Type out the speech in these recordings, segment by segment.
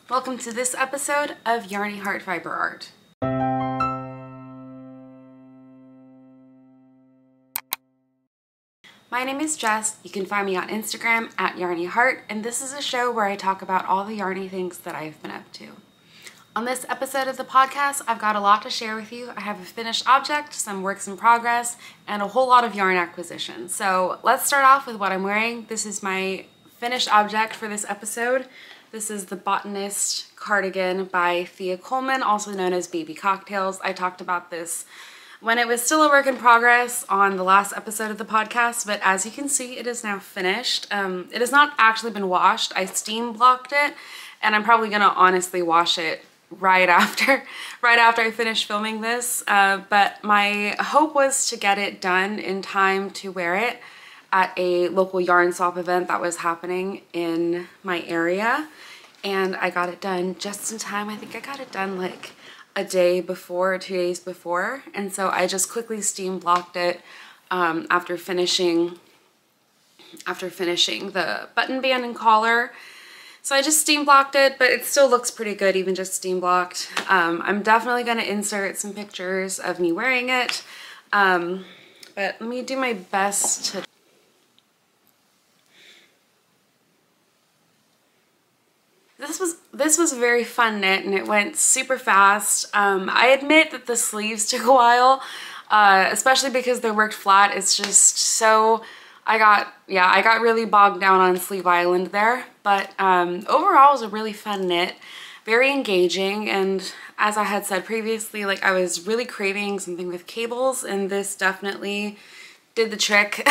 Welcome to this episode of Yarnyheart Fiber Art. My name is Jess. You can find me on Instagram at yarnyheart, and this is a show where I talk about all the yarny things that I've been up to. On this episode of the podcast, I've got a lot to share with you. I have a finished object, some works in progress, and a whole lot of yarn acquisition. So let's start off with what I'm wearing. This is my finished object for this episode. This is the Botanist cardigan by Thea Coleman, also known as Baby Cocktails. I talked about this when it was still a work in progress on the last episode of the podcast, but as you can see, it is now finished. It has not actually been washed. I steam blocked it, and I'm probably gonna honestly wash it right after I finish filming this. But my hope was to get it done in time to wear it at a local yarn swap event that was happening in my area, and I got it done just in time. I think I got it done like a day before or 2 days before, and so I just quickly steam blocked it after finishing the button band and collar. So I just steam blocked it, but it still looks pretty good even just steam blocked. I'm definitely going to insert some pictures of me wearing it, but let me do my best to. This was a very fun knit, and it went super fast. I admit that the sleeves took a while, especially because they're worked flat. It's just so, I got really bogged down on Sleeve Island there, but overall it was a really fun knit, very engaging, and as I had said previously, like I was really craving something with cables, and this definitely did the trick.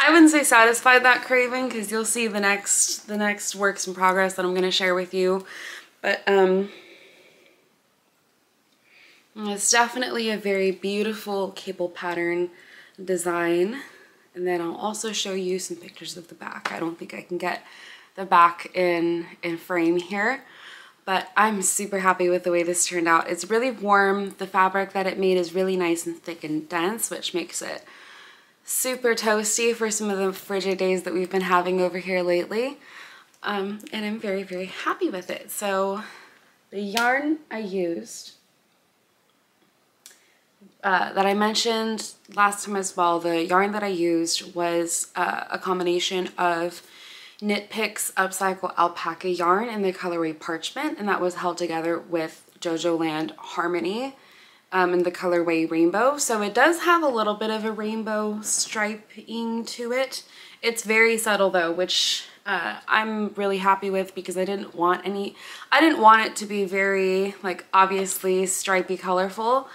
I wouldn't say satisfied that craving, because you'll see the next works in progress that I'm going to share with you, but it's definitely a very beautiful cable pattern design. And then I'll also show you some pictures of the back. I don't think I can get the back in frame here, but I'm super happy with the way this turned out. It's really warm. The fabric that it made is really nice and thick and dense, which makes it super toasty for some of the frigid days that we've been having over here lately. And I'm very, very happy with it. So the yarn I used that I mentioned last time as well, the yarn that I used was a combination of Knit Picks Upcycle Alpaca yarn in the colorway Parchment, and that was held together with Jojo Land Harmony in the colorway Rainbow. So it does have a little bit of a rainbow striping to it. It's very subtle though, which I'm really happy with, because I didn't want it to be very like obviously stripy colorful.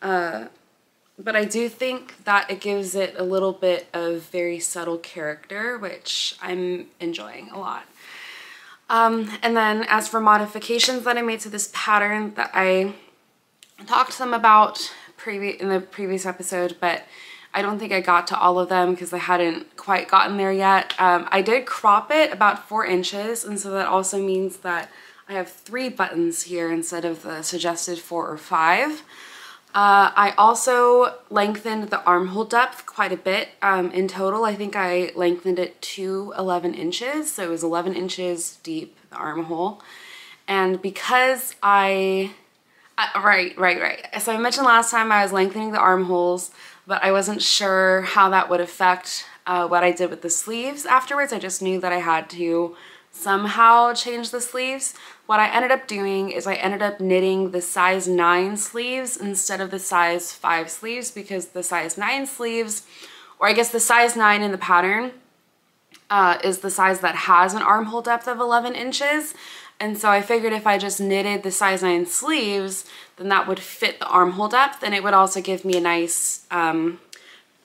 But I do think that it gives it a little bit of very subtle character, which I'm enjoying a lot. And then as for modifications that I made to this pattern that I talked some about in the previous episode, but I don't think I got to all of them because I hadn't quite gotten there yet. I did crop it about 4 inches, and so that also means that I have 3 buttons here instead of the suggested 4 or 5. I also lengthened the armhole depth quite a bit. In total, I think I lengthened it to 11 inches. So it was 11 inches deep, the armhole. And because right. So I mentioned last time I was lengthening the armholes, but I wasn't sure how that would affect what I did with the sleeves afterwards. I just knew that I had to somehow change the sleeves. What I ended up doing is I ended up knitting the size 9 sleeves instead of the size 5 sleeves, because the size 9 sleeves, or I guess the size 9 in the pattern, is the size that has an armhole depth of 11 inches. And so I figured if I just knitted the size 9 sleeves, then that would fit the armhole depth, and it would also give me a nice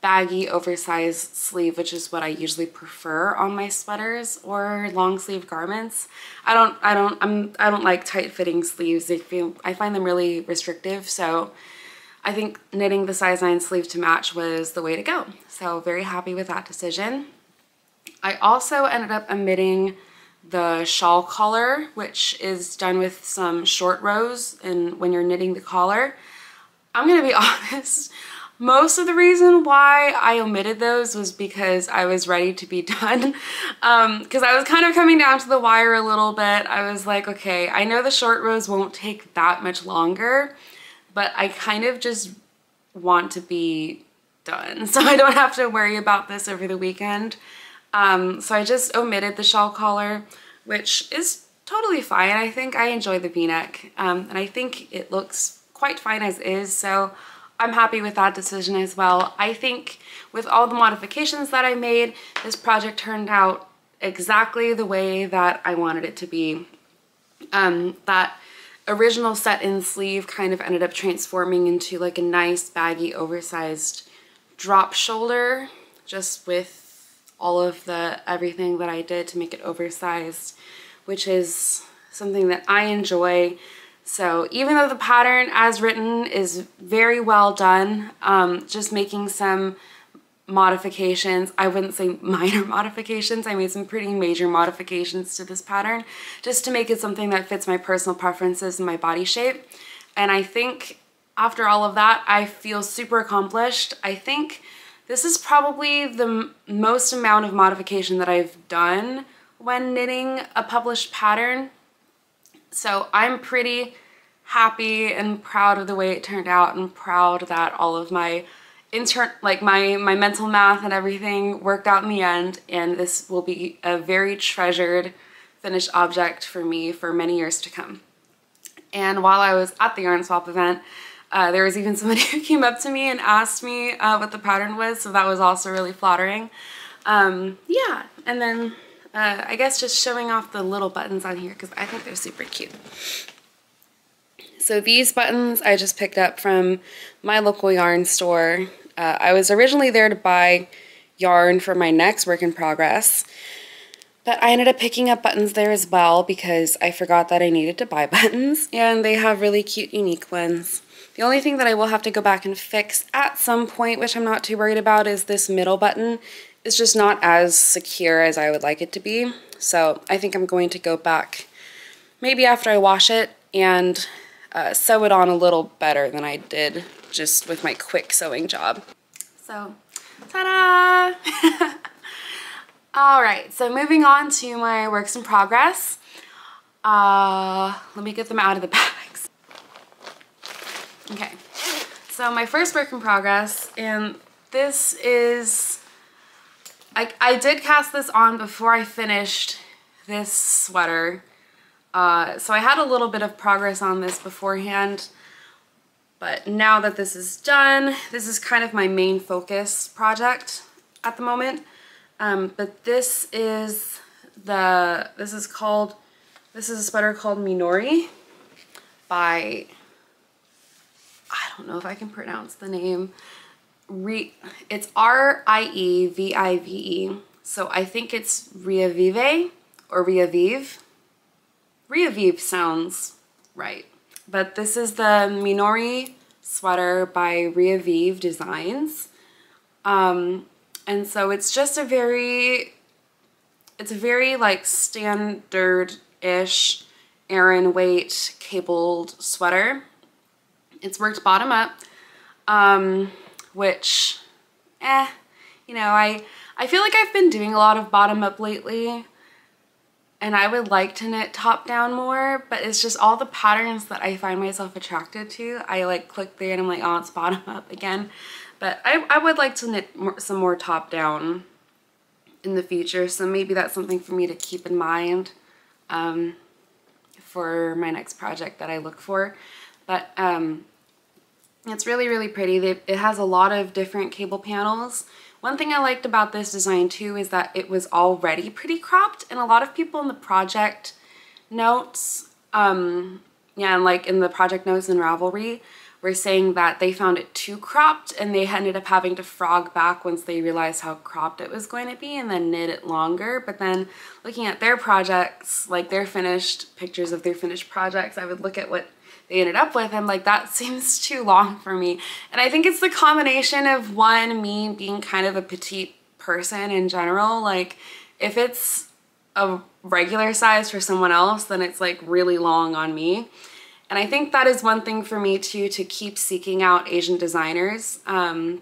baggy oversized sleeve, which is what I usually prefer on my sweaters or long sleeve garments. I don't like tight fitting sleeves. I find them really restrictive, so I think knitting the size 9 sleeve to match was the way to go. So very happy with that decision. I also ended up omitting the shawl collar, which is done with some short rows, and when you're knitting the collar, I'm gonna be honest, Most of the reason why I omitted those was because I was ready to be done. Because I was kind of coming down to the wire a little bit. I was like, okay, I know the short rows won't take that much longer, but I kind of just want to be done so I don't have to worry about this over the weekend. So I just omitted the shawl collar, which is totally fine. I think I enjoy the v-neck, and I think it looks quite fine as is, so I'm happy with that decision as well. I think with all the modifications that I made, this project turned out exactly the way that I wanted it to be. That original set-in sleeve kind of ended up transforming into like a nice baggy oversized drop shoulder, just with all of the everything that I did to make it oversized, which is something that I enjoy. So even though the pattern as written is very well done, just making some modifications, I wouldn't say minor modifications, I made some pretty major modifications to this pattern just to make it something that fits my personal preferences and my body shape. And I think after all of that, I feel super accomplished. I think this is probably the most amount of modification that I've done when knitting a published pattern. So I'm pretty happy and proud of the way it turned out, and proud that all of my my mental math and everything worked out in the end, and this will be a very treasured finished object for me for many years to come. And while I was at the yarn swap event, there was even somebody who came up to me and asked me what the pattern was, so that was also really flattering. Yeah, and then I guess just showing off the little buttons on here because I think they're super cute. So these buttons I just picked up from my local yarn store. I was originally there to buy yarn for my next work in progress, but I ended up picking up buttons there as well because I forgot that I needed to buy buttons, and they have really cute, unique ones. The only thing that I will have to go back and fix at some point, which I'm not too worried about, is this middle button. It's just not as secure as I would like it to be. So I think I'm going to go back maybe after I wash it and sew it on a little better than I did just with my quick sewing job. So, ta-da! All right, so moving on to my works in progress. Let me get them out of the bags. Okay, so my first work in progress, and this is, I did cast this on before I finished this sweater. So I had a little bit of progress on this beforehand, but now that this is done, this is kind of my main focus project at the moment. But this is a sweater called Minori by, I don't know if I can pronounce the name. It's R-I-E-V-I-V-E. So I think it's Riavive or Riavive. Riavive sounds right. But this is the Minori sweater by Riavive Designs. And so it's just a very like standard-ish Aran weight cabled sweater. It's worked bottom up, which, you know, I feel like I've been doing a lot of bottom up lately, and I would like to knit top down more, but it's just all the patterns that I find myself attracted to. I like click there and I'm like, oh, it's bottom up again. But I would like to knit some more top down in the future, so maybe that's something for me to keep in mind for my next project that I look for. But it's really, really pretty. It has a lot of different cable panels. One thing I liked about this design too is that it was already pretty cropped, and a lot of people in the project notes, and like in the project notes in Ravelry, were saying that they found it too cropped and they ended up having to frog back once they realized how cropped it was going to be and then knit it longer. But then looking at their projects, like their finished pictures of their finished projects, I would look at what they ended up with. I'm like, that seems too long for me. And I think it's the combination of, one, me being kind of a petite person in general. Like if it's a regular size for someone else, then it's like really long on me. And I think that is one thing for me too, to keep seeking out Asian designers,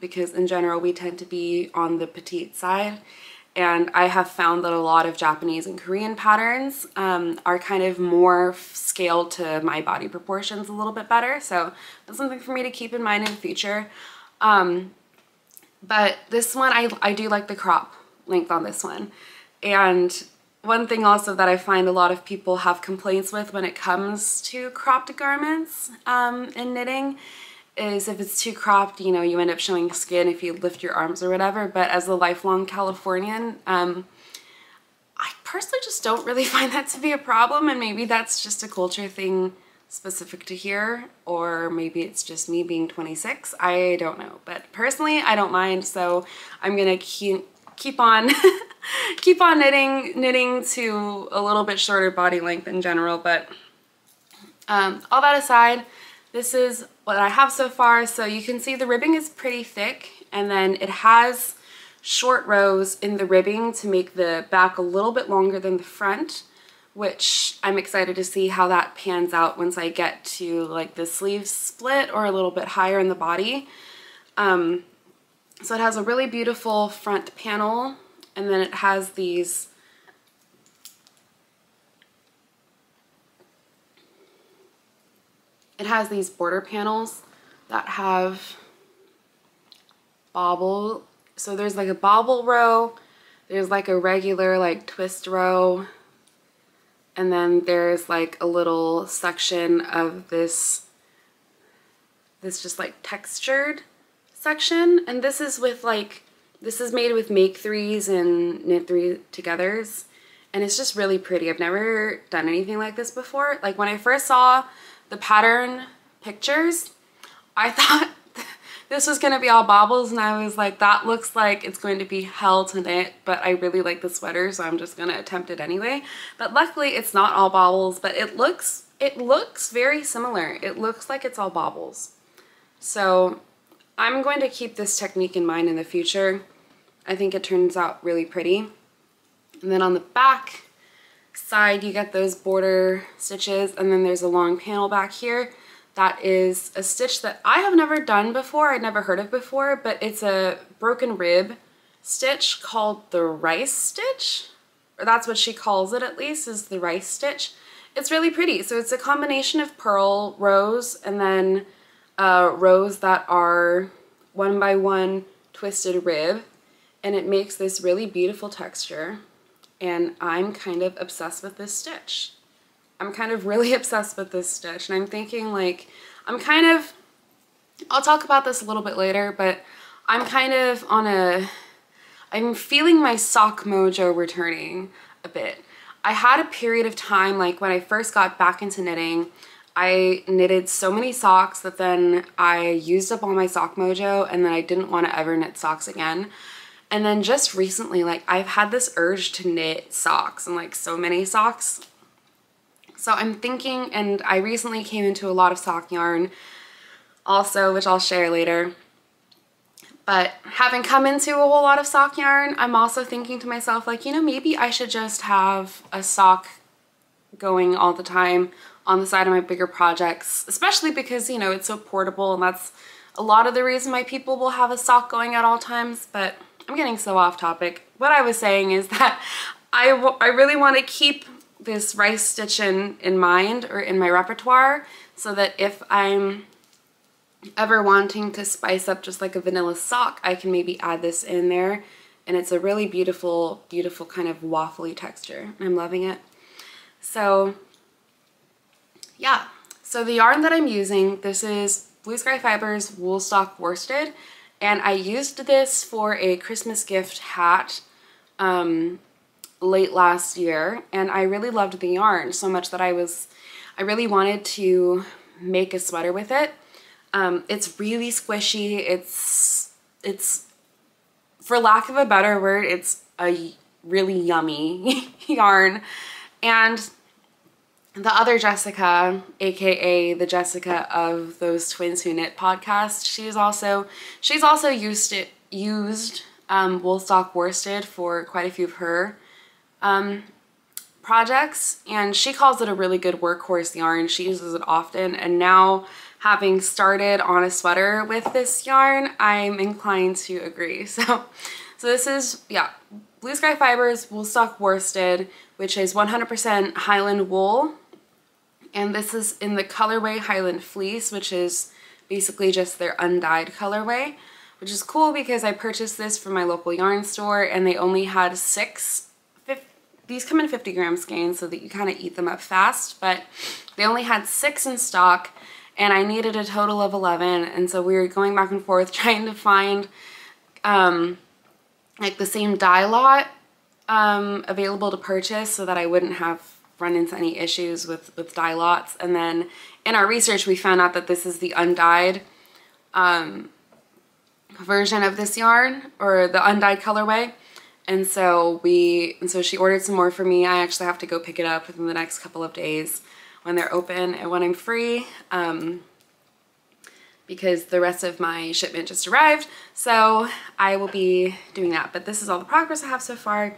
because in general we tend to be on the petite side. And I have found that a lot of Japanese and Korean patterns are kind of more scaled to my body proportions a little bit better. So that's something for me to keep in mind in the future. But this one, I do like the crop length on this one. And one thing also that I find a lot of people have complaints with when it comes to cropped garments in knitting is if it's too cropped, you know, you end up showing skin if you lift your arms or whatever. But as a lifelong Californian, I personally just don't really find that to be a problem, and maybe that's just a culture thing specific to here, or maybe it's just me being 26. I don't know, but personally I don't mind, so I'm gonna keep on keep on knitting to a little bit shorter body length in general. But all that aside, this is what I have so far. So you can see the ribbing is pretty thick, and then it has short rows in the ribbing to make the back a little bit longer than the front, which I'm excited to see how that pans out once I get to like the sleeves split or a little bit higher in the body. So it has a really beautiful front panel, and then it has these border panels that have bobble. So there's like a bobble row, there's like a regular like twist row, and then there's like a little section of this just like textured section. And this is with like, this is made with make threes and knit three togethers, and it's just really pretty. I've never done anything like this before. Like when I first saw the pattern pictures, I thought this was gonna be all bobbles, and I was like, that looks like it's going to be hell to knit, but I really like the sweater, so I'm just gonna attempt it anyway. But luckily it's not all bobbles, but it looks very similar. It looks like it's all bobbles. So I'm going to keep this technique in mind in the future. I think it turns out really pretty. And then on the back side, you get those border stitches, and then there's a long panel back here. That is a stitch that I have never done before, I'd never heard of before, but it's a broken rib stitch called the rice stitch, or that's what she calls it at least, is the rice stitch. It's really pretty. So it's a combination of purl rows and then rows that are 1 by 1 twisted rib, and it makes this really beautiful texture. And I'm kind of obsessed with this stitch. I'm kind of really obsessed with this stitch, and I'm thinking like, I'll talk about this a little bit later, but I'm kind of I'm feeling my sock mojo returning a bit. I had a period of time, like when I first got back into knitting, I knitted so many socks that then I used up all my sock mojo, and then I didn't want to ever knit socks again. And then just recently, like I've had this urge to knit socks, and like so many socks. So I'm thinking, and I recently came into a lot of sock yarn also, which I'll share later. But having come into a whole lot of sock yarn, I'm also thinking to myself, like, you know, maybe I should just have a sock going all the time on the side of my bigger projects, especially because, you know, it's so portable, and that's a lot of the reason why people will have a sock going at all times. But I'm getting so off topic. What I was saying is that I really want to keep this rice stitch in mind, or in my repertoire, so that if I'm ever wanting to spice up just like a vanilla sock, I can maybe add this in there, and it's a really beautiful, beautiful kind of waffly texture. I'm loving it. So yeah, so the yarn that I'm using, this is Blue Sky Fibers Woolstock Worsted, and I used this for a Christmas gift hat late last year, and I really loved the yarn so much that I really wanted to make a sweater with it. It's really squishy. It's for lack of a better word, it's a really yummy yarn. And the other Jessica, aka the Jessica of Those Twins Who Knit podcast, she's also used Woolstock Worsted for quite a few of her projects, and she calls it a really good workhorse yarn. She uses it often, and now having started on a sweater with this yarn, I'm inclined to agree. So this is, yeah, Blue Sky Fibers Woolstock Worsted, which is 100% Highland wool, and this is in the colorway Highland Fleece, which is basically just their undyed colorway, which is cool because I purchased this from my local yarn store and they only had 6. These come in 50 gram skeins so that you kind of eat them up fast, but they only had 6 in stock and I needed a total of 11, and so we were going back and forth trying to find like the same dye lot available to purchase so that I wouldn't have run into any issues with dye lots. And then in our research we found out that this is the undyed version of this yarn, or the undyed colorway, and so she ordered some more for me. I actually have to go pick it up within the next couple of days when they're open and when I'm free, because the rest of my shipment just arrived, so I will be doing that. But this is all the progress I have so far.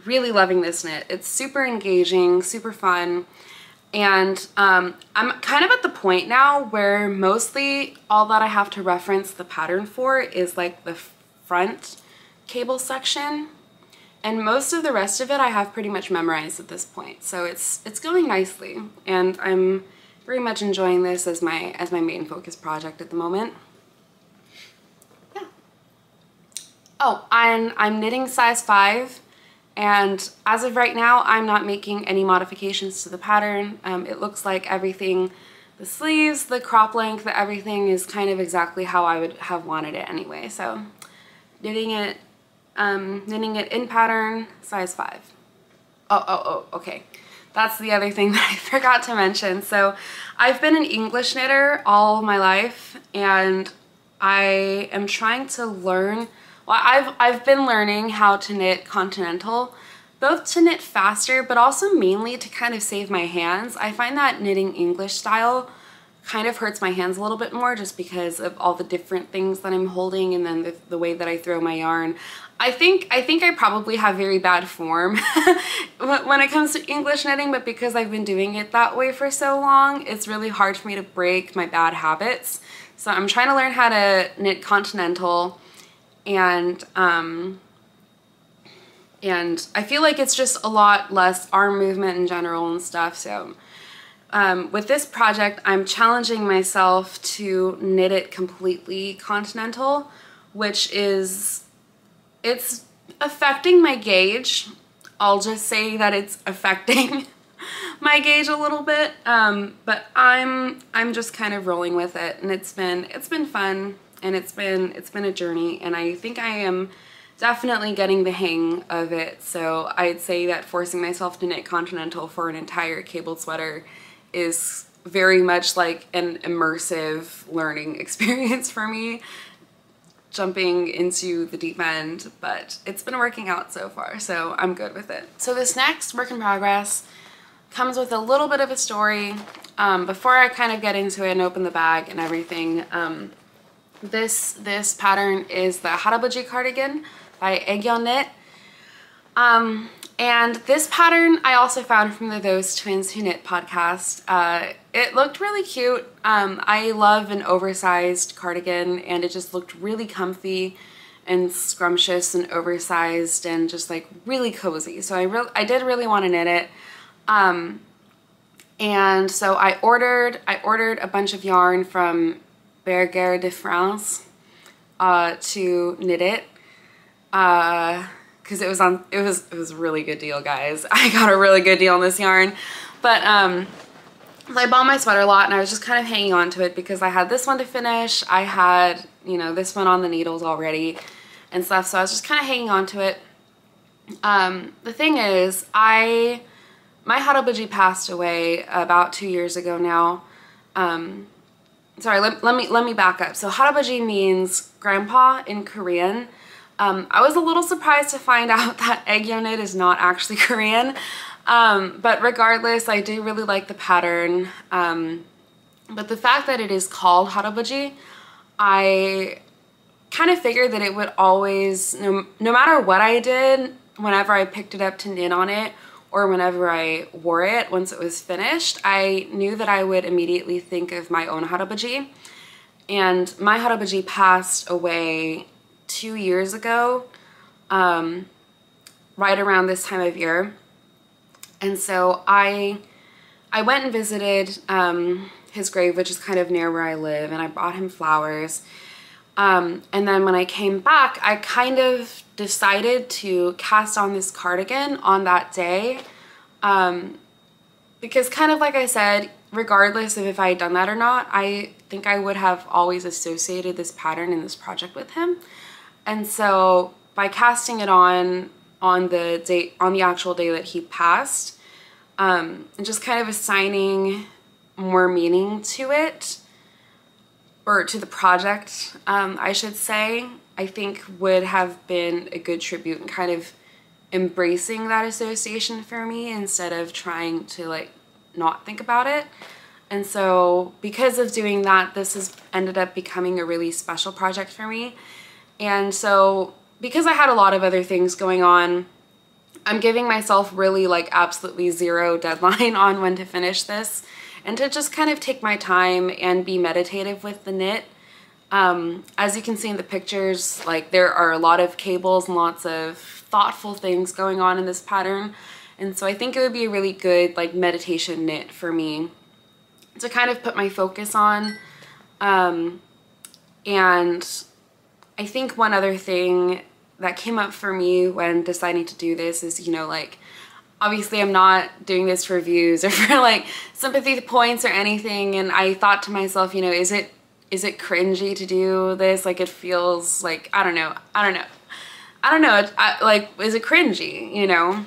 Really loving this knit. It's super engaging, super fun. And I'm kind of at the point now where mostly all that I have to reference the pattern for is like the front cable section, and most of the rest of it I have pretty much memorized at this point. So it's going nicely, and I'm very much enjoying this as my main focus project at the moment. Yeah. Oh, and I'm knitting size 5. And as of right now, I'm not making any modifications to the pattern. It looks like everything, the sleeves, the crop length, everything is kind of exactly how I would have wanted it anyway. So knitting it in pattern, size 5. Oh, okay. That's the other thing that I forgot to mention. So I've been an English knitter all my life, and I am trying to learn. Well, I've been learning how to knit continental, both to knit faster, but also mainly to kind of save my hands. I find that knitting English style kind of hurts my hands a little bit more just because of all the different things that I'm holding, and then the way that I throw my yarn. I think I probably have very bad form when it comes to English knitting, but because I've been doing it that way for so long, it's really hard for me to break my bad habits. So I'm trying to learn how to knit continental, and I feel like it's just a lot less arm movement in general and stuff. So with this project, I'm challenging myself to knit it completely continental, which is, it's affecting my gauge. I'll just say that it's affecting my gauge a little bit, but I'm just kind of rolling with it, and it's been fun. And it's been a journey, and I think I am definitely getting the hang of it. So I'd say that forcing myself to knit continental for an entire cabled sweater is very much like an immersive learning experience for me, jumping into the deep end, but it's been working out so far, so I'm good with it. So this next work in progress comes with a little bit of a story. Before I kind of get into it and open the bag and everything, this pattern is the Harabuji cardigan by Egyo Knit. And this pattern I also found from the Those Twins Who Knit podcast. It looked really cute. I love an oversized cardigan, and it just looked really comfy and scrumptious and oversized and just like really cozy. So I did really want to knit it. And so I ordered a bunch of yarn from Bergère de France to knit it, because it was a really good deal, guys. I got a really good deal on this yarn. But so I bought my sweater lot, and I was just kind of hanging on to it because I had this one to finish. I had, you know, this one on the needles already and stuff, so I was just kind of hanging on to it. The thing is, my Harabuji passed away about 2 years ago now. Sorry, let me back up. So Harabuji means grandpa in Korean. I was a little surprised to find out that Egyo Knit is not actually Korean. But regardless, I do really like the pattern. But the fact that it is called Harabuji, I kind of figured that it would always, no matter what I did, whenever I picked it up to knit on it, or whenever I wore it once it was finished, I knew that I would immediately think of my own harabaji. And my harabaji passed away 2 years ago, right around this time of year. And so I went and visited his grave, which is kind of near where I live, and I brought him flowers. And then when I came back, I kind of decided to cast on this cardigan on that day, because kind of like I said, regardless of if I had done that or not, I think I would have always associated this pattern and this project with him. And so by casting it on the actual day that he passed, and just kind of assigning more meaning to it, or to the project, I should say, I think would have been a good tribute and kind of embracing that association for me instead of trying to like not think about it. And so because of doing that, this has ended up becoming a really special project for me. And so because I had a lot of other things going on, I'm giving myself really like absolutely zero deadline on when to finish this, and to just kind of take my time and be meditative with the knit. As you can see in the pictures, like there are a lot of cables and lots of thoughtful things going on in this pattern. And so I think it would be a really good like meditation knit for me to kind of put my focus on. And I think one other thing that came up for me when deciding to do this is, you know, like obviously I'm not doing this for views or for like sympathy points or anything. And I thought to myself, you know, is it cringy to do this? Like it feels like, I don't know. Like, is it cringy, you know?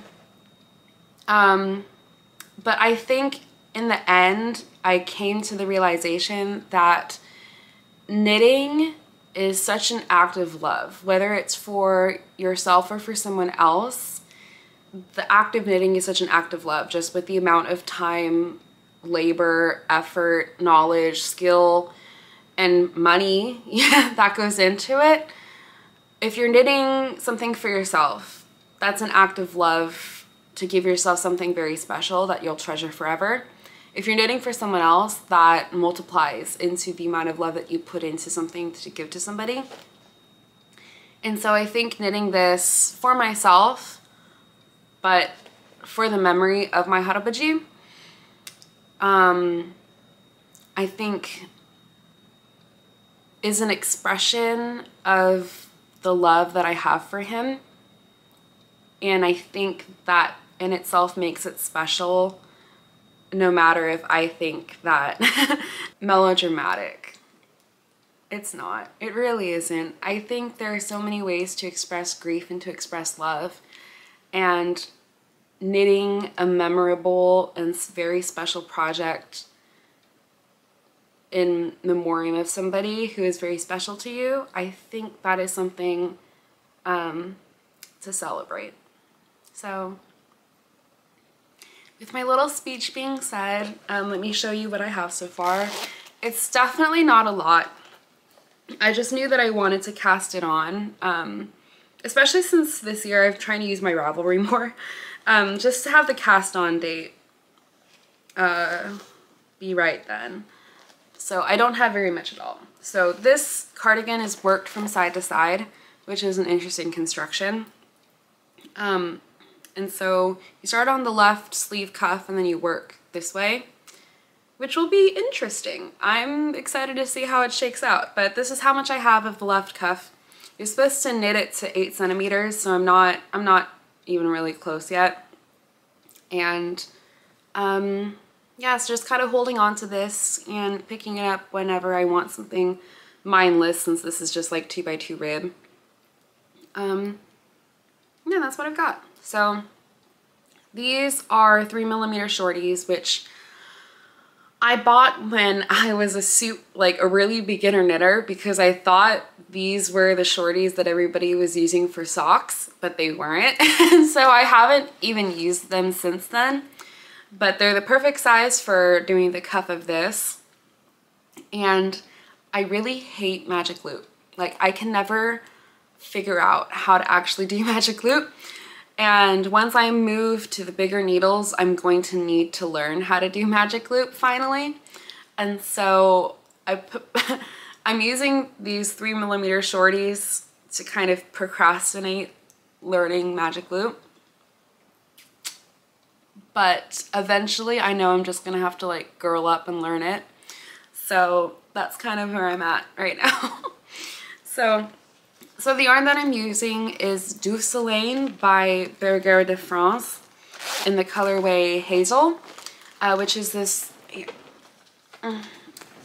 But I think in the end, I came to the realization that knitting is such an act of love, whether it's for yourself or for someone else. The act of knitting is such an act of love, just with the amount of time, labor, effort, knowledge, skill, and money that goes into it. If you're knitting something for yourself, that's an act of love to give yourself something very special that you'll treasure forever. If you're knitting for someone else, that multiplies into the amount of love that you put into something to give to somebody. And so I think knitting this for myself, but for the memory of my harabaji, I think is an expression of the love that I have for him. And I think that in itself makes it special, no matter if I think that melodramatic. It's not. It really isn't. I think there are so many ways to express grief and to express love. And knitting a memorable and very special project in memoriam of somebody who is very special to you, I think that is something to celebrate. So with my little speech being said, let me show you what I have so far. It's definitely not a lot. I just knew that I wanted to cast it on, especially since this year I've tried to use my Ravelry more, just to have the cast on date be right then. So I don't have very much at all. So this cardigan is worked from side to side, which is an interesting construction. And so you start on the left sleeve cuff and then you work this way, which will be interesting. I'm excited to see how it shakes out, but this is how much I have of the left cuff. You're supposed to knit it to 8 centimeters, so I'm not even really close yet. And yeah, so just kind of holding on to this and picking it up whenever I want something mindless, since this is just like 2x2 rib. Yeah, that's what I've got. So these are 3mm shorties, which I bought when I was a really beginner knitter, because I thought these were the shorties that everybody was using for socks, but they weren't. So I haven't even used them since then, but they're the perfect size for doing the cuff of this. And I really hate magic loop. Like, I can never figure out how to actually do magic loop. And once I move to the bigger needles, I'm going to need to learn how to do magic loop finally. And so I'm using these 3mm shorties to kind of procrastinate learning magic loop. But eventually I know I'm just gonna have to like girl up and learn it. So that's kind of where I'm at right now. So the yarn that I'm using is Du Soleil by Bergère de France in the colorway Hazel, which is this, I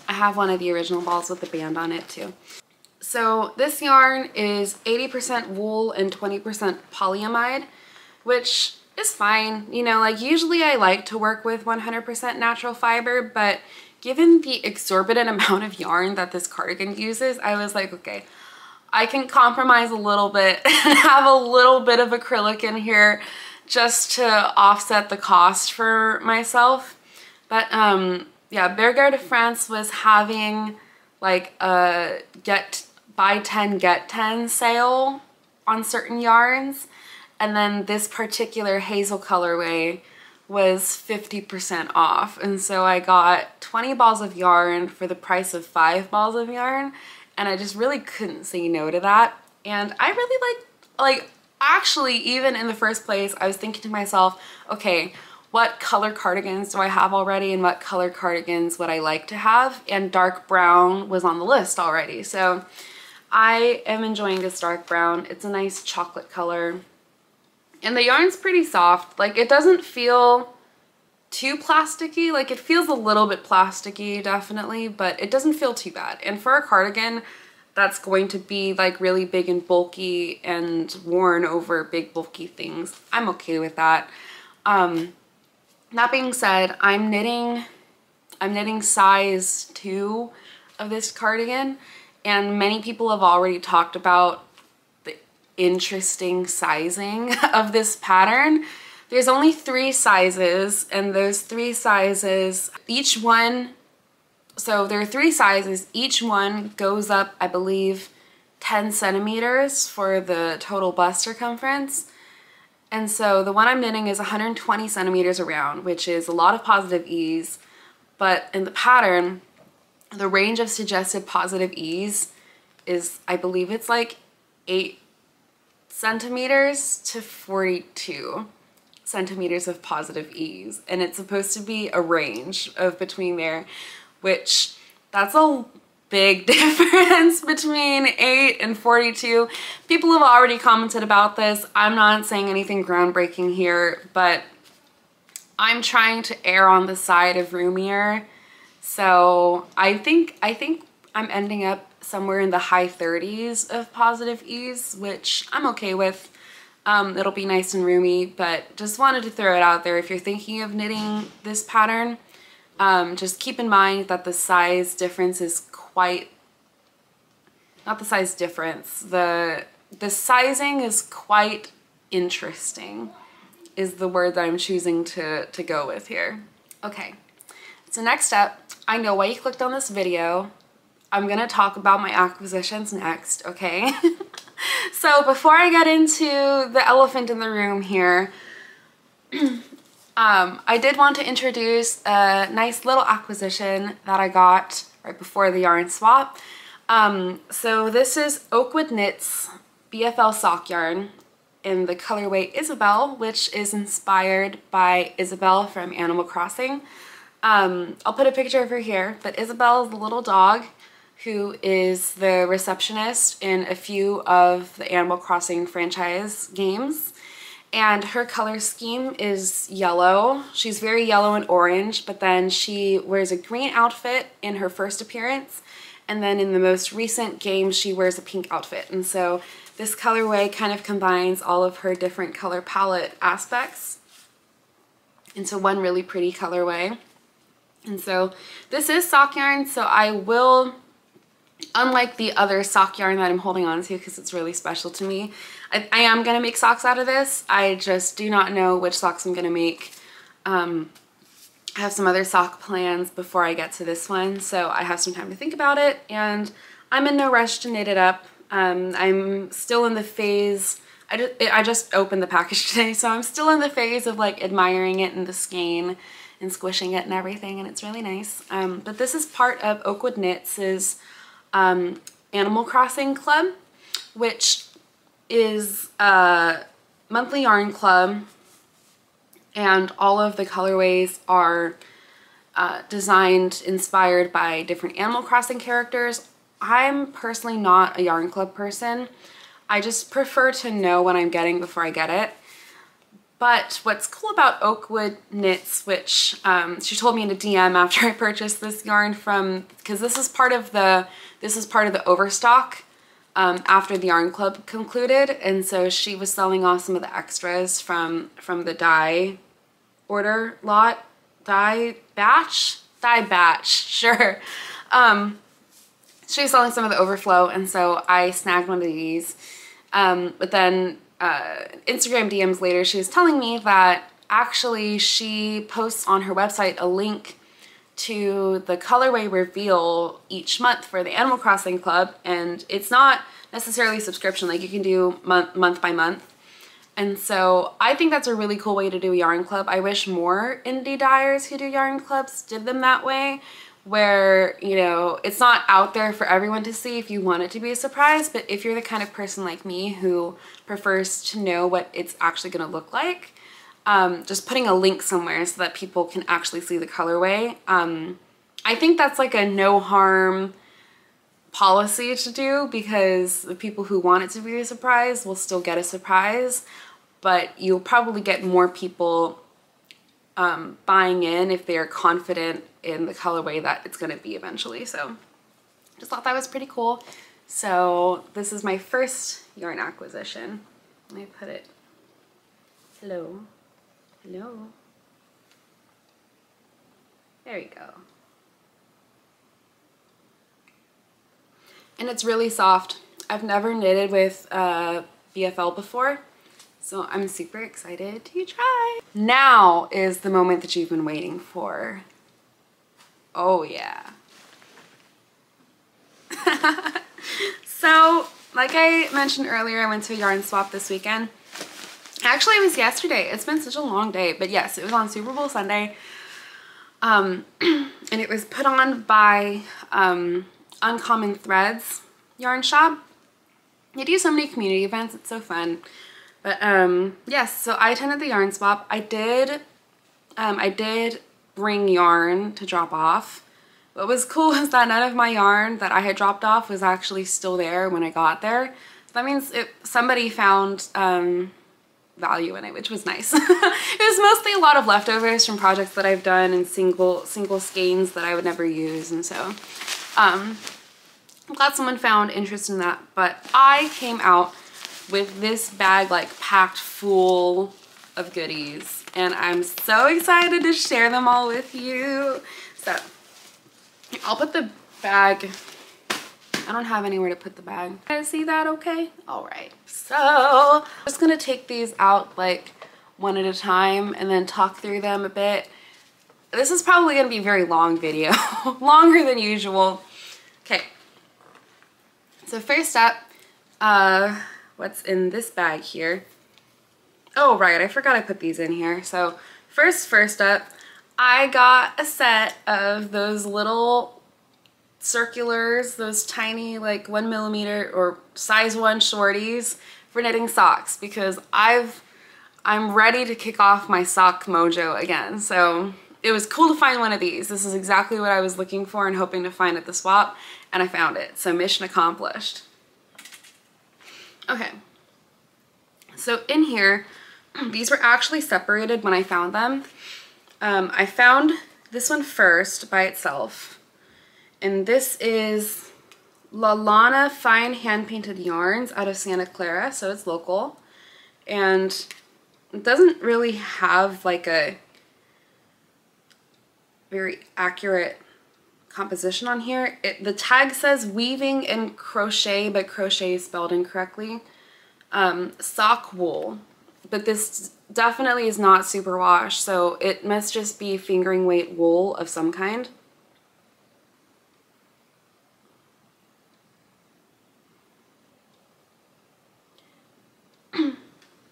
have one of the original balls with the band on it too. So this yarn is 80% wool and 20% polyamide, which is fine. You know, like usually I like to work with 100% natural fiber, but given the exorbitant amount of yarn that this cardigan uses, I was like, okay, I can compromise a little bit and have a little bit of acrylic in here just to offset the cost for myself. But yeah, Bergère de France was having like a buy 10 get 10 sale on certain yarns, and then this particular Hazel colorway was 50% off, and so I got 20 balls of yarn for the price of 5 balls of yarn, and I just really couldn't say no to that. And I really like actually, even in the first place, I was thinking to myself, okay, what color cardigans do I have already and what color cardigans would I like to have? And dark brown was on the list already. So I am enjoying this dark brown. It's a nice chocolate color. And the yarn's pretty soft. Like, it doesn't feel too plasticky. Like, it feels a little bit plasticky, definitely, but it doesn't feel too bad. And for a cardigan that's going to be like really big and bulky and worn over big bulky things, I'm okay with that. That being said, I'm knitting size 2 of this cardigan, and many people have already talked about the interesting sizing of this pattern. There's only 3 sizes, and those 3 sizes, each one, so there are 3 sizes, each one goes up, I believe, 10 centimeters for the total bust circumference. And so the one I'm knitting is 120 centimeters around, which is a lot of positive ease, but in the pattern, the range of suggested positive ease is, I believe it's like 8 centimeters to 42 centimeters of positive ease. And it's supposed to be a range of between there, which that's a big difference between 8 and 42. People have already commented about this. I'm not saying anything groundbreaking here, but I'm trying to err on the side of roomier. So I think I'm ending up somewhere in the high 30s of positive ease, which I'm okay with. It'll be nice and roomy, but just wanted to throw it out there. If you're thinking of knitting this pattern, just keep in mind that the size difference is not the size difference, the sizing is quite interesting, is the word that I'm choosing to go with here. Okay, so next up, I know why you clicked on this video. I'm gonna talk about my acquisitions next, okay? So before I get into the elephant in the room here, I did want to introduce a nice little acquisition that I got right before the yarn swap. So this is OAKWOOD Knits BFL sock yarn in the colorway Isabelle, which is inspired by Isabelle from Animal Crossing. I'll put a picture of her here, but Isabelle is the little dog who is the receptionist in a few of the Animal Crossing franchise games. And her color scheme is yellow. She's very yellow and orange, but then she wears a green outfit in her first appearance, and then in the most recent game she wears a pink outfit. And so this colorway kind of combines all of her different color palette aspects into one really pretty colorway. And so this is sock yarn, so I will, unlike the other sock yarn that I'm holding on to because it's really special to me, I am going to make socks out of this. I just do not know which socks I'm going to make. I have some other sock plans before I get to this one, so I have some time to think about it, and I'm in no rush to knit it up. I'm still in the phase, I just opened the package today, so I'm still in the phase of like admiring it and the skein and squishing it and everything, and it's really nice. But this is part of Oakwood Knits' Animal Crossing Club, which is a monthly yarn club, and all of the colorways are designed, inspired by different Animal Crossing characters. I'm personally not a yarn club person. I just prefer to know what I'm getting before I get it. But what's cool about Oakwood Knits, which she told me in a DM after I purchased this yarn from, because this is part of the overstock after the yarn club concluded, and so she was selling off some of the extras from the dye order lot, dye batch, sure. She was selling some of the overflow, and so I snagged one of these. But then Instagram DMs later, she was telling me that actually she posts on her website a link to the colorway reveal each month for the Animal Crossing Club, and it's not necessarily subscription, like you can do month by month. And so I think that's a really cool way to do a yarn club. I wish more indie dyers who do yarn clubs did them that way, where, you know, it's not out there for everyone to see if you want it to be a surprise, but if you're the kind of person like me who prefers to know what it's actually going to look like, just putting a link somewhere so that people can actually see the colorway. I think that's like a no harm policy to do, because the people who want it to be a surprise will still get a surprise, but you'll probably get more people buying in if they are confident in the colorway that it's going to be eventually. So just thought that was pretty cool. So this is my first yarn acquisition. Let me put it, hello, hello, there you go. And it's really soft. I've never knitted with BFL before, so I'm super excited to try. Now is the moment that you've been waiting for. Oh yeah. So, like I mentioned earlier, I went to a yarn swap this weekend. Actually, it was yesterday. It's been such a long day, but yes, it was on Super Bowl Sunday. And it was put on by Uncommon Threads yarn shop. They do so many community events, it's so fun. But yes, so I attended the yarn swap. I did bring yarn to drop off. What was cool was that none of my yarn that I had dropped off was actually still there when I got there. So that means somebody found value in it, which was nice. It was mostly a lot of leftovers from projects that I've done and single skeins that I would never use, and so I'm glad someone found interest in that. But I came out with this bag like packed full of goodies, and I'm so excited to share them all with you. So I'll put the bag, I don't have anywhere to put the bag. You guys see that okay? All right, so I'm just gonna take these out like one at a time and then talk through them a bit. This is probably gonna be a very long video, longer than usual. Okay, so first up, what's in this bag here? Oh right, I forgot I put these in here. So first up, I got a set of those little circulars, those tiny like 1mm or size 1 shorties for knitting socks, because I'm ready to kick off my sock mojo again. So it was cool to find one of these. This is exactly what I was looking for and hoping to find at the swap, and I found it. So mission accomplished. Okay, so in here, these were actually separated when I found them. I found this one first by itself, and this is La Lana Fine Hand Painted Yarns out of Santa Clara, so it's local, and it doesn't really have like a very accurate composition on here. The tag says weaving and crochet, but crochet is spelled incorrectly. Sock wool, but this definitely is not superwash, so it must just be fingering weight wool of some kind.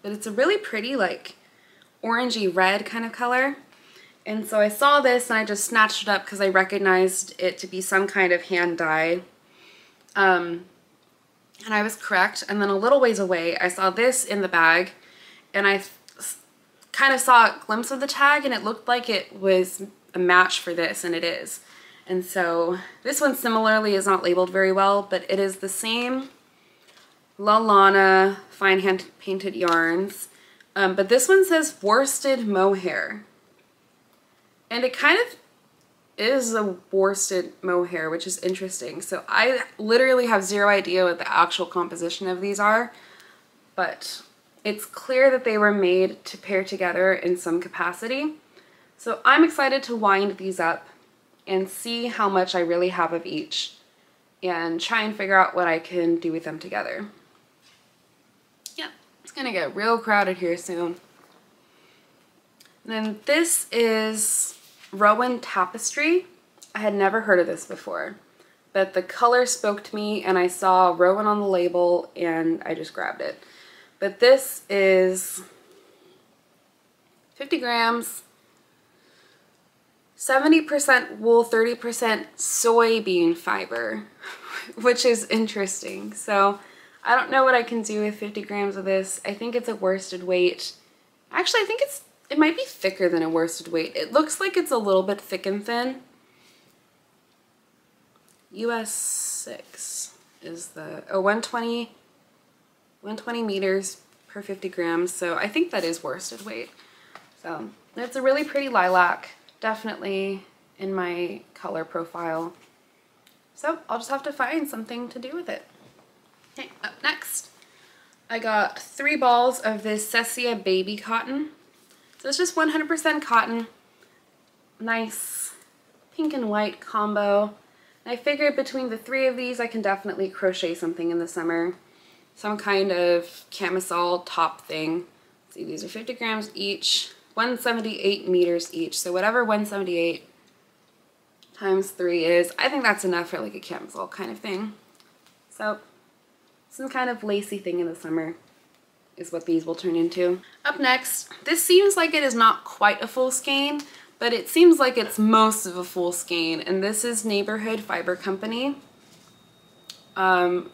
but it's a really pretty like orangey red kind of color. And so I saw this and I just snatched it up because I recognized it to be some kind of hand dye. And I was correct. And then a little ways away, I saw this in the bag and I kind of saw a glimpse of the tag and it looked like it was a match for this, and it is. And so this one similarly is not labeled very well, but it is the same La Lana fine hand painted yarns. But this one says worsted mohair. And it kind of is a worsted mohair, which is interesting. So I literally have zero idea what the actual composition of these are, but it's clear that they were made to pair together in some capacity. So I'm excited to wind these up and see how much I really have of each and try and figure out what I can do with them together. Yeah, it's gonna get real crowded here soon. And then this is Rowan Tapestry. I had never heard of this before, but the color spoke to me and I saw Rowan on the label and I just grabbed it. But this is 50 grams, 70% wool, 30% soybean fiber, which is interesting. So I don't know what I can do with 50 grams of this. I think it's a worsted weight. Actually, I think it might be thicker than a worsted weight. It looks like it's a little bit thick and thin. US 6 is the 120 meters per 50 grams. So I think that is worsted weight. So it's a really pretty lilac, definitely in my color profile. So I'll just have to find something to do with it. Okay, up next, I got 3 balls of this Cessia baby cotton. So it's just 100% cotton. Nice pink and white combo. And I figured between the 3 of these I can definitely crochet something in the summer. Some kind of camisole top thing. Let's see, these are 50 grams each, 178 meters each. So whatever 178 times 3 is, I think that's enough for like a camisole kind of thing. So some kind of lacy thing in the summer is what these will turn into. Up next, this seems like it is not quite a full skein, but it seems like it's most of a full skein, and this is Neighborhood Fiber Company. 100%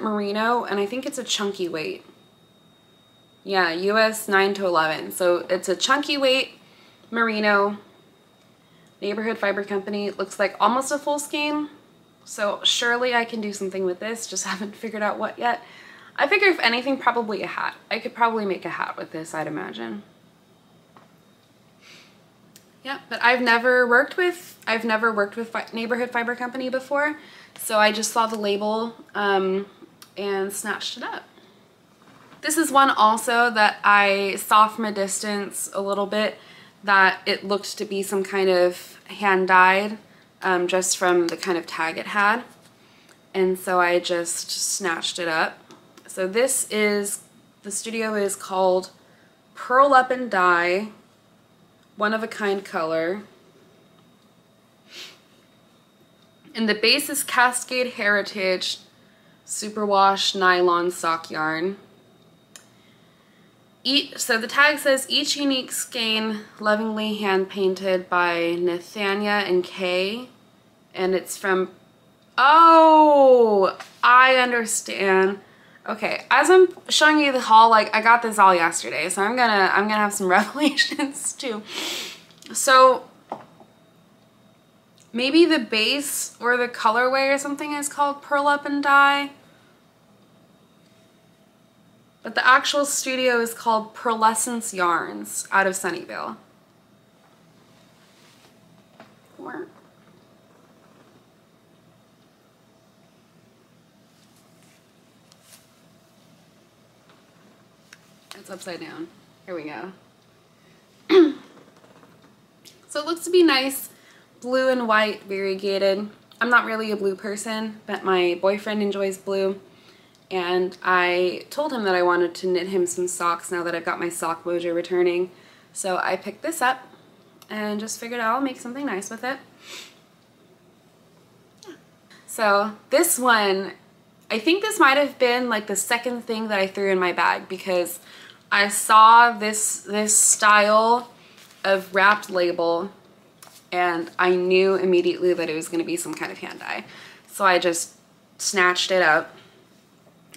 merino, and I think it's a chunky weight. Yeah, US 9 to 11. So it's a chunky weight merino. Neighborhood Fiber Company. Looks like almost a full skein. So surely I can do something with this, just haven't figured out what yet. I figure if anything, probably a hat. I could probably make a hat with this, I'd imagine. Yeah, but I've never worked with Neighborhood Fiber Company before, so I just saw the label and snatched it up. This is one also that I saw from a distance a little bit that it looked to be some kind of hand dyed, just from the kind of tag it had, and so I just snatched it up. So this is, the studio is called Pearl Up and Dye, one of a kind color. And the base is Cascade Heritage Superwash Nylon Sock Yarn. So the tag says, each unique skein lovingly hand painted by Nathania and Kay. And it's from, oh, I understand. Okay, as I'm showing you the haul, like I got this all yesterday, so I'm gonna have some revelations too. So maybe the base or the colorway or something is called Pearl Up and Dye, but the actual studio is called Pearlescence Yarns out of Sunnyvale. It's upside down. Here we go. So it looks to be nice, blue and white, variegated. I'm not really a blue person, but my boyfriend enjoys blue, and I told him that I wanted to knit him some socks now that I've got my sock mojo returning. So I picked this up and just figured I'll make something nice with it. Yeah. So this one, I think this might have been like the second thing that I threw in my bag because I saw this style of wrapped label and I knew immediately that it was going to be some kind of hand dye. So I just snatched it up.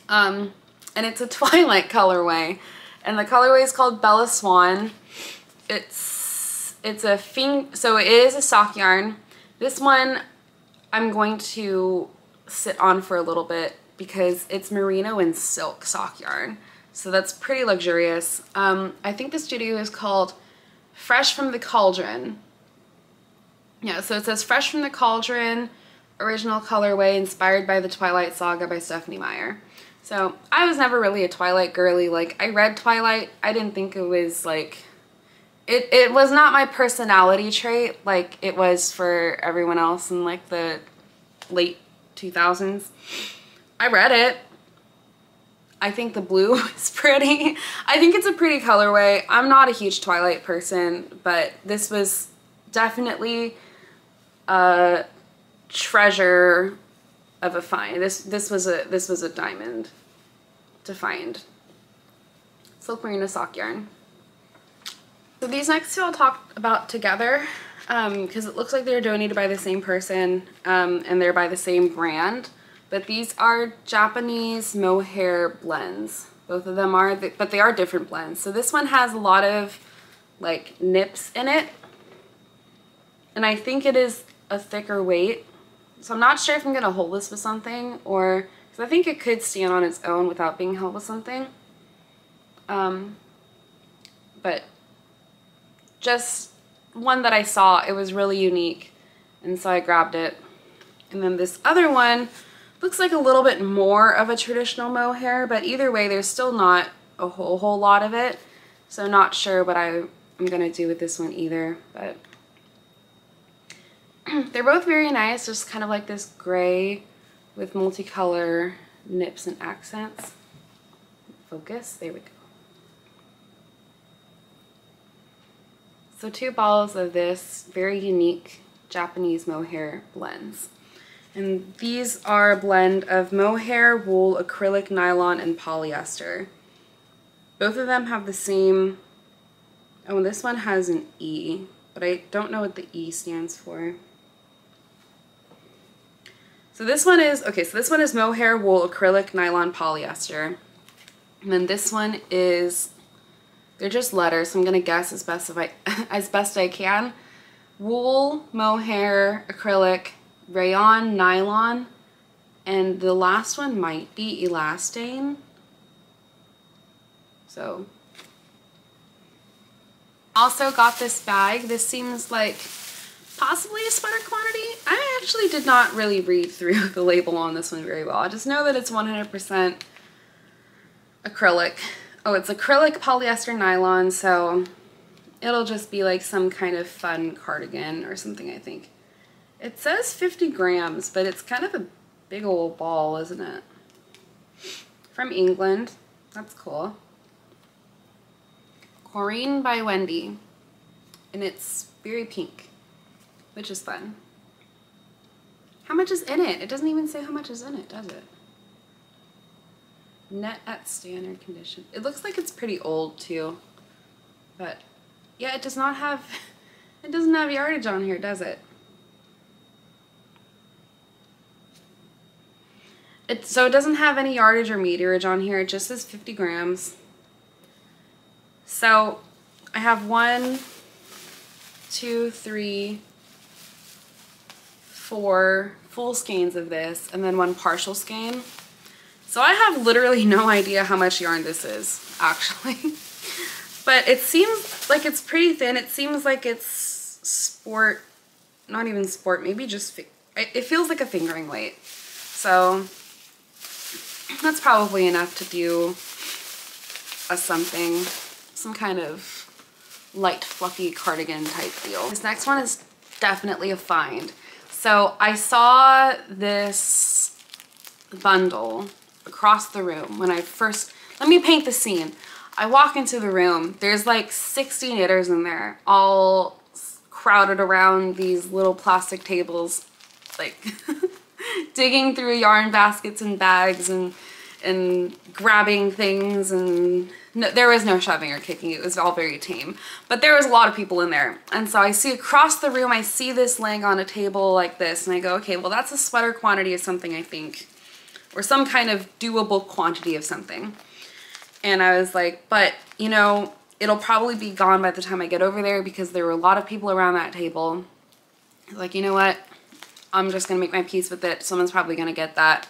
And it's a Twilight colorway. And the colorway is called Bella Swan. So it is a sock yarn. This one I'm going to sit on for a little bit because it's merino and silk sock yarn. So that's pretty luxurious. I think the studio is called Fresh from the Cauldron. Yeah, so it says Fresh from the Cauldron, original colorway inspired by the Twilight Saga by Stephanie Meyer. So I was never really a Twilight girly. Like, I read Twilight. I didn't think it was like, it was not my personality trait like it was for everyone else in like the late 2000s. I read it. I think the blue is pretty. I think it's a pretty colorway. I'm not a huge Twilight person, but this was definitely a treasure of a find. This was a diamond to find. Silk merino sock yarn. So these next two I'll talk about together because it looks like they're donated by the same person and they're by the same brand. But these are Japanese mohair blends. Both of them are, but they are different blends. So this one has a lot of like nips in it. And I think it is a thicker weight. So I'm not sure if I'm going to hold this with something or, because I think it could stand on its own without being held with something. But just one that I saw, it was really unique. And so I grabbed it. And then this other one looks like a little bit more of a traditional mohair, but either way, there's still not a whole lot of it. So not sure what I'm going to do with this one either, but they're both very nice, just kind of like this gray with multicolor nips and accents. Focus, there we go. So two balls of this very unique Japanese mohair blends. And these are a blend of mohair, wool, acrylic, nylon, and polyester. Both of them have the same, oh, and this one has an E, but I don't know what the E stands for. So this one is, okay, so this one is mohair, wool, acrylic, nylon, polyester. And then this one is, they're just letters, so I'm gonna guess as best I can. Wool, mohair, acrylic, rayon, nylon, and the last one might be elastane. So, also got this bag. This seems like possibly a sweater quantity. I actually did not really read through the label on this one very well. I just know that it's 100% acrylic. Oh, it's acrylic, polyester, nylon, so it'll just be like some kind of fun cardigan or something, I think. It says 50 grams, but it's kind of a big old ball, isn't it? From England. That's cool. Corrine by Wendy. And it's very pink, which is fun. How much is in it? It doesn't even say how much is in it, does it? Net at standard condition. It looks like it's pretty old too. But yeah, it does not have, it doesn't have yardage on here, does it? So it doesn't have any yardage or meterage on here. It just says 50 grams. So I have 1, 2, 3, 4 full skeins of this and then 1 partial skein. So I have literally no idea how much yarn this is, actually. But it seems like it's pretty thin. It seems like it's sport, not even sport, maybe just, it feels like a fingering weight. So that's probably enough to do a something, some kind of light fluffy cardigan type deal. This next one is definitely a find. So I saw this bundle across the room when I first, let me paint the scene. I walk into the room, there's like 60 knitters in there, all crowded around these little plastic tables, like digging through yarn baskets and bags and grabbing things, and no, there was no shoving or kicking. It was all very tame, but there was a lot of people in there. And so I see across the room, I see this laying on a table like this, and I go, okay, well, that's a sweater quantity of something, I think, or some kind of doable quantity of something. And I was like, but you know, it'll probably be gone by the time I get over there, because there were a lot of people around that table. Like, you know what? I'm just gonna make my peace with it. Someone's probably gonna get that.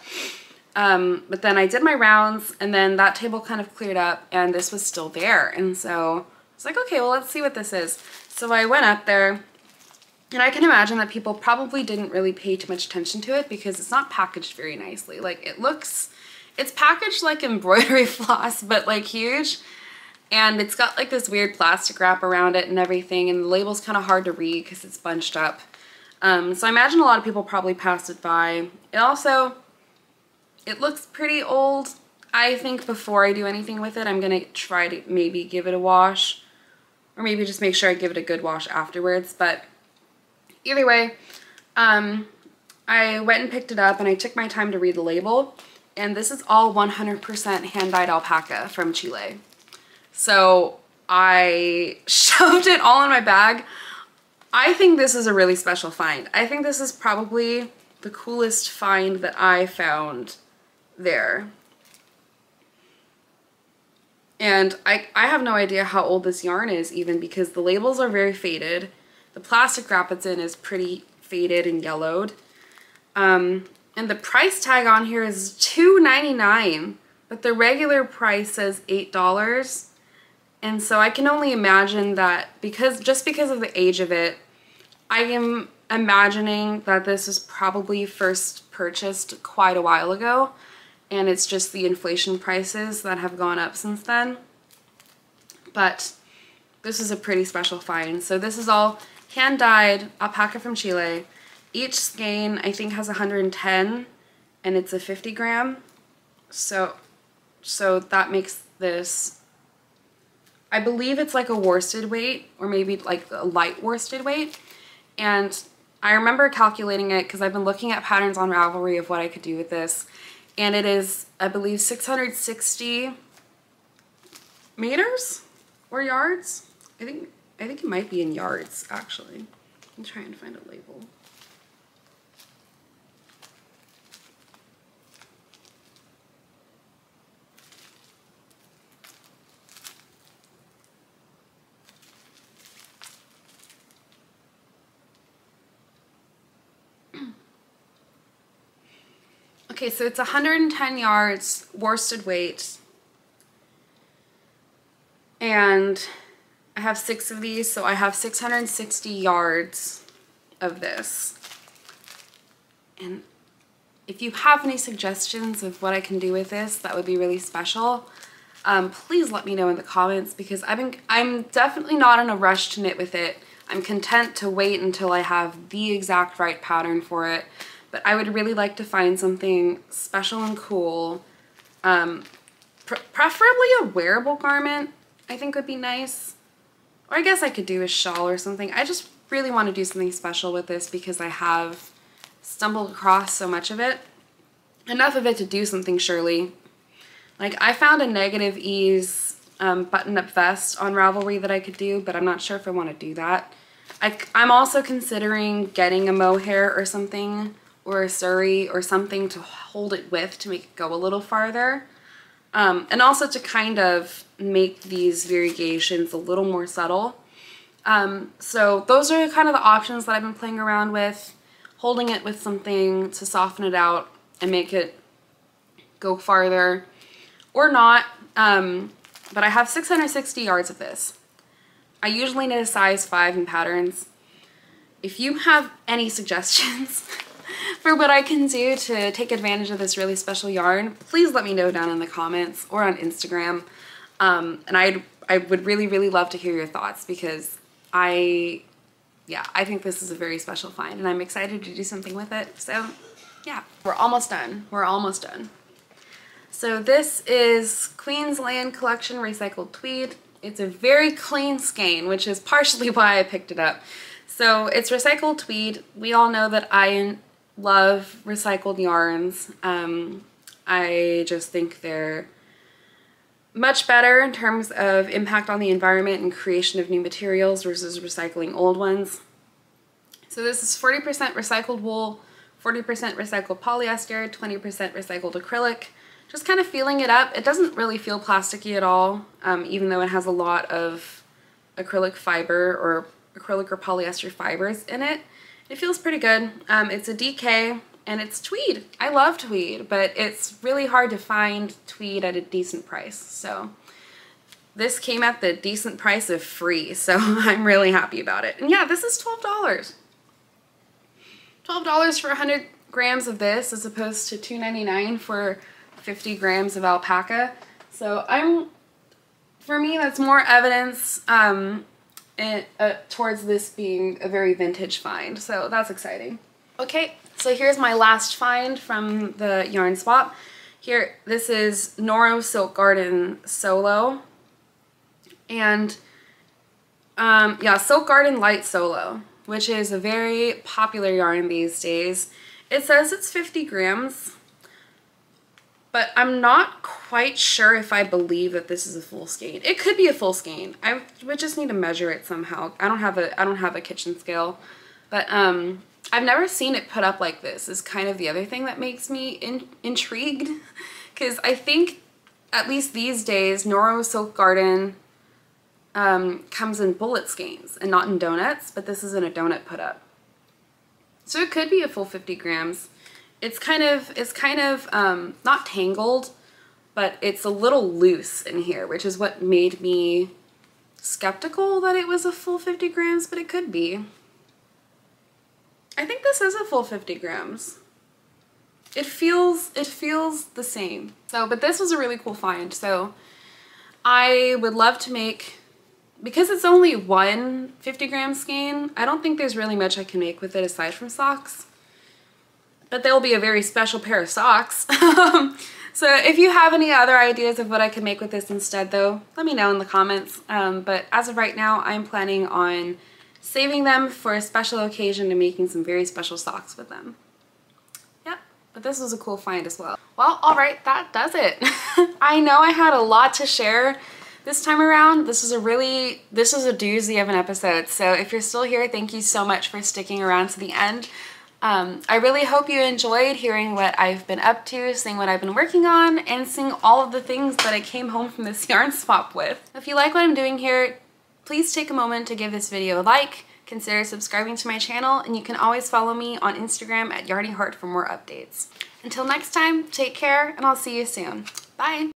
But then I did my rounds, and then that table kind of cleared up, and this was still there. And so I was like, okay, well, let's see what this is. So I went up there, and I can imagine that people probably didn't really pay too much attention to it because it's not packaged very nicely. Like, it's packaged like embroidery floss, but like huge. And it's got like this weird plastic wrap around it and everything, and the label's kind of hard to read because it's bunched up. So I imagine a lot of people probably passed it by. It looks pretty old. I think before I do anything with it, I'm gonna try to maybe give it a wash, or maybe just make sure I give it a good wash afterwards. But either way, I went and picked it up, and I took my time to read the label. And this is all 100% hand-dyed alpaca from Chile. So I shoved it all in my bag. I think this is a really special find. I think this is probably the coolest find that I found there. And I have no idea how old this yarn is even, because the labels are very faded. The plastic wrap it's in is pretty faded and yellowed. And the price tag on here is $2.99, but the regular price says $8. And so I can only imagine that just because of the age of it, I am imagining that this was probably first purchased quite a while ago, and it's just the inflation prices that have gone up since then. But this is a pretty special find. So this is all hand-dyed alpaca from Chile. Each skein I think has 110, and it's a 50 gram. So that makes this, I believe it's like a worsted weight, or maybe like a light worsted weight. And I remember calculating it because I've been looking at patterns on Ravelry of what I could do with this. And it is, I believe, 660 meters or yards. I think it might be in yards, actually. I'm trying to find a label. Okay, so it's 110 yards worsted weight, and I have 6 of these, so I have 660 yards of this. And if you have any suggestions of what I can do with this, that would be really special. Please let me know in the comments, because I'm definitely not in a rush to knit with it. I'm content to wait until I have the exact right pattern for it. But I would really like to find something special and cool. Preferably a wearable garment, I think would be nice. Or I guess I could do a shawl or something. I just really want to do something special with this because I have stumbled across so much of it. Enough of it to do something, surely. Like, I found a negative ease button-up vest on Ravelry that I could do, but I'm not sure if I want to do that. I'm also considering getting a mohair or something, or a suri or something to hold it with to make it go a little farther. And also to kind of make these variations a little more subtle. So those are kind of the options that I've been playing around with. Holding it with something to soften it out and make it go farther, or not. But I have 660 yards of this. I usually knit a size 5 in patterns. If you have any suggestions for what I can do to take advantage of this really special yarn, please let me know down in the comments or on Instagram. And I would really, really love to hear your thoughts, because I think this is a very special find, and I'm excited to do something with it. So yeah, we're almost done. We're almost done. So this is Queensland Collection Recycled Tweed. It's a very clean skein, which is partially why I picked it up. So it's recycled tweed. We all know that I love recycled yarns. I just think they're much better in terms of impact on the environment and creation of new materials versus recycling old ones. So this is 40% recycled wool, 40% recycled polyester, 20% recycled acrylic. Just kind of feeling it up. It doesn't really feel plasticky at all, even though it has a lot of acrylic fiber or acrylic or polyester fibers in it. It feels pretty good. It's a DK and it's tweed. I love tweed, but it's really hard to find tweed at a decent price. So this came at the decent price of free, so I'm really happy about it. And yeah, this is $12. $12 for 100 grams of this as opposed to $2.99 for 50 grams of alpaca. So for me, that's more evidence towards this being a very vintage find. So that's exciting. Okay, so here's my last find from the yarn swap. Here, this is Noro Silk Garden Solo. And yeah, Silk Garden Light Solo, which is a very popular yarn these days. It says it's 50 grams, but I'm not quite sure if I believe that this is a full skein. It could be a full skein. I would just need to measure it somehow. I don't have a kitchen scale, but I've never seen it put up like this. Is kind of the other thing that makes me intrigued, because I think at least these days Noro Silk Garden comes in bullet skeins and not in donuts, but this isn't a donut put up. So it could be a full 50 grams. It's kind of not tangled, but it's a little loose in here, which is what made me skeptical that it was a full 50 grams, but it could be. I think this is a full 50 grams. It feels the same. So, but this was a really cool find. So I would love to make, because it's only one 50 gram skein, I don't think there's really much I can make with it aside from socks. But they'll be a very special pair of socks. So if you have any other ideas of what I could make with this instead though, let me know in the comments. But as of right now, I'm planning on saving them for a special occasion and making some very special socks with them. Yep, but this was a cool find as well. Well, alright, that does it. I know I had a lot to share this time around. This is a doozy of an episode. So if you're still here, thank you so much for sticking around to the end. I really hope you enjoyed hearing what I've been up to, seeing what I've been working on, and seeing all of the things that I came home from this yarn swap with. If you like what I'm doing here, please take a moment to give this video a like, consider subscribing to my channel, and you can always follow me on Instagram at yarnyheart for more updates. Until next time, take care, and I'll see you soon. Bye!